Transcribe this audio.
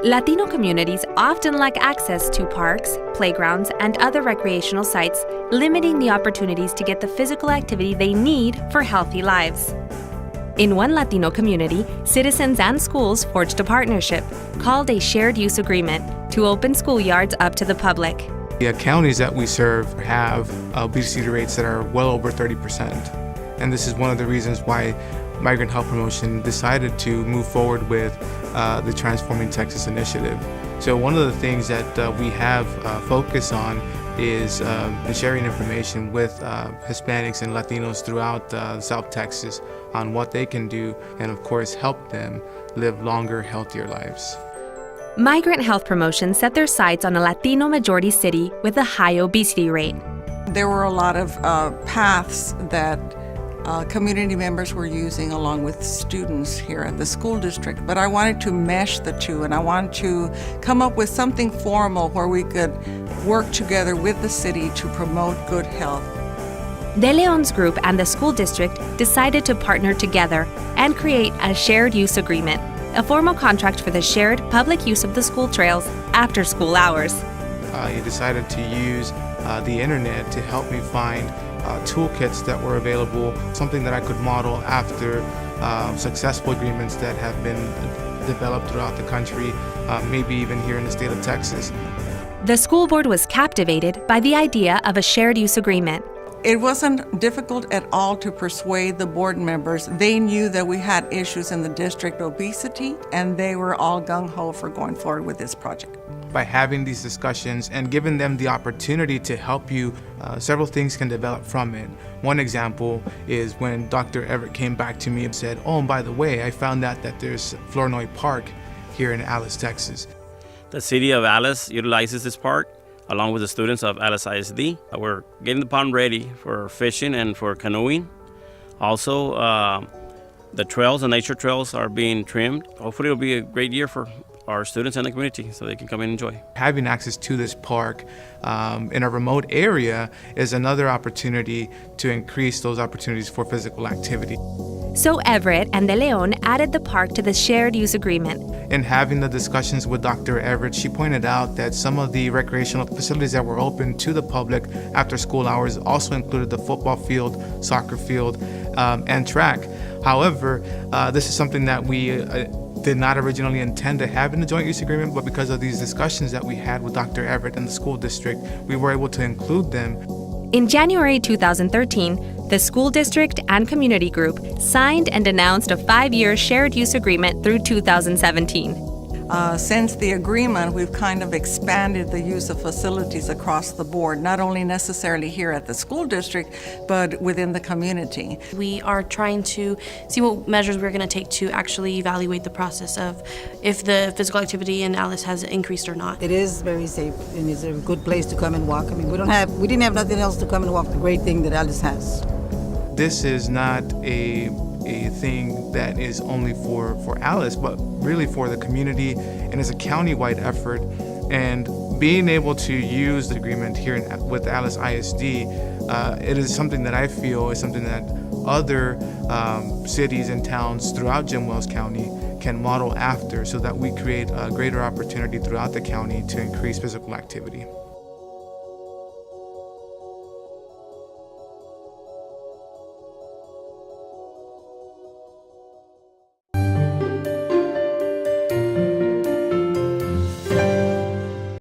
Latino communities often lack access to parks, playgrounds, and other recreational sites, limiting the opportunities to get the physical activity they need for healthy lives. In one Latino community, citizens and schools forged a partnership called a shared use agreement to open schoolyards up to the public. The counties that we serve have obesity rates that are well over 30%. And this is one of the reasons why Migrant Health Promotion decided to move forward with the Transforming Texas initiative. So one of the things that we have focused on is sharing information with Hispanics and Latinos throughout South Texas on what they can do and, of course, help them live longer, healthier lives. Migrant Health Promotion set their sights on a Latino-majority city with a high obesity rate. There were a lot of paths that community members were using along with students here at the school district, but I wanted to mesh the two, and I wanted to come up with something formal where we could work together with the city to promote good health. De Leon's group and the school district decided to partner together and create a shared use agreement, a formal contract for the shared public use of the school trails after school hours. I decided to use the internet to help me find toolkits that were available, something that I could model after successful agreements that have been developed throughout the country, maybe even here in the state of Texas. The school board was captivated by the idea of a shared use agreement. It wasn't difficult at all to persuade the board members. They knew that we had issues in the district, obesity, and they were all gung-ho for going forward with this project. By having these discussions and giving them the opportunity to help you, several things can develop from it. One example is when Dr. Everett came back to me and said, "Oh, and by the way, I found out that there's Flournoy Park here in Alice, Texas." The city of Alice utilizes this park along with the students of Alice AISD. We're getting the pond ready for fishing and for canoeing. Also, the trails, the nature trails are being trimmed. Hopefully it'll be a great year for our students and the community so they can come and enjoy. Having access to this park in a remote area is another opportunity to increase those opportunities for physical activity. So Everett and De Leon added the park to the shared use agreement. In having the discussions with Dr. Everett, she pointed out that some of the recreational facilities that were open to the public after school hours also included the football field, soccer field, and track. However, this is something that we did not originally intend to have in the joint use agreement, but because of these discussions that we had with Dr. Everett and the school district, we were able to include them. In January 2013, the school district and community group signed and announced a 5-year shared use agreement through 2017. Since the agreement, we've kind of expanded the use of facilities across the board, not only necessarily here at the school district, but within the community. We are trying to see what measures we're going to take to actually evaluate the process of if the physical activity in Alice has increased or not. It is very safe and it's a good place to come and walk. I mean, we didn't have nothing else to come and walk. The great thing that Alice has. This is not a thing that is only for Alice, but really for the community, and is a county-wide effort. And being able to use the agreement here with Alice ISD, it is something that I feel is something that other cities and towns throughout Jim Wells County can model after, so that we create a greater opportunity throughout the county to increase physical activity.